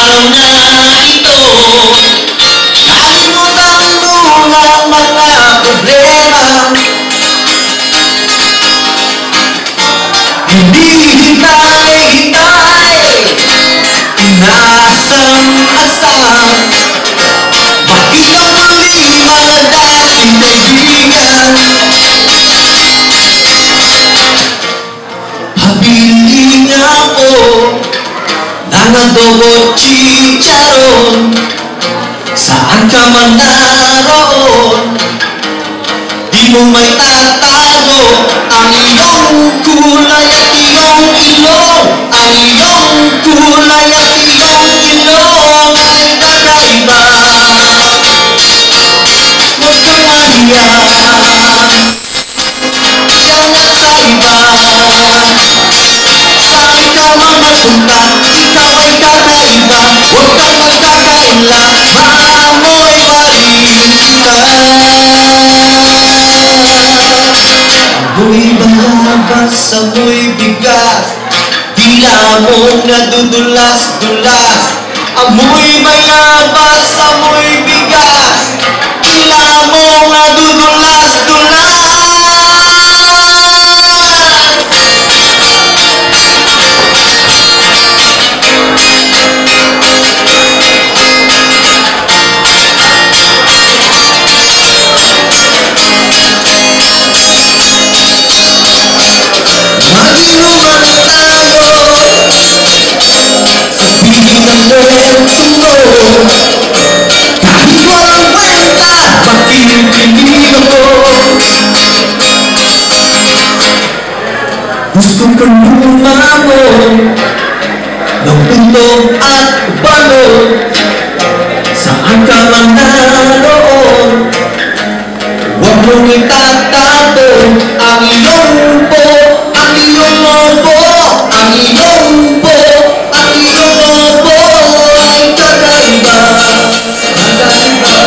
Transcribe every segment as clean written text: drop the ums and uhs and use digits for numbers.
araw na ito, kalimutan mo ang mga problema. Hindi hintay-hintay, inasam-asam, makita muli mga dating kaibigan. Pabili nga po ng adobo chicharon, saan ka man naroon, di mo may tatago ang iyong kulay at iyong ilong. Ang iyong kulay at iyong ilong ay kakaiba. Huwag kang mahiya, yan at sa iba. Saan ka man napunta, ikaw ay kakaiba. Huwag kang magkakaila, maamoy pa rin kita. Amoy balabas, amoy bigas, dila mong nadudulas-dulas. Amoy balabas, amoy bigas, dila mong nadudulas-dulas. Mag-inuman tayo sa piling ng kwento mo. Kahit walang kwenta, makikinig ako. Gusto kong lumamon ng punto at balon, saan ka man naroon. Huwag mong itatato ang iyong po, ang iyong opo, ang iyong po, ang iyong opo ay kakaiba. Kakaiba,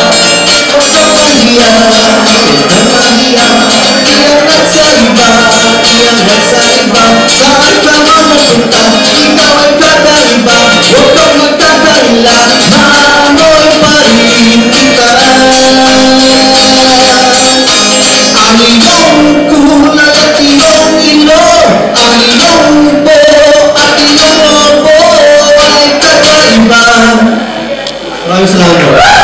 huwag kang mahiya, huwag kang mahiya. Iyan at sa iba, iyan at sa iba. Saan ka man napunta, ikaw ay kakaiba. Huwag kang magkakaila, maamoy pa rin kita. Ang iyong kulay at iyong ilong, ang iyong po at iyong opo ay kakaiba. Maraming salamat.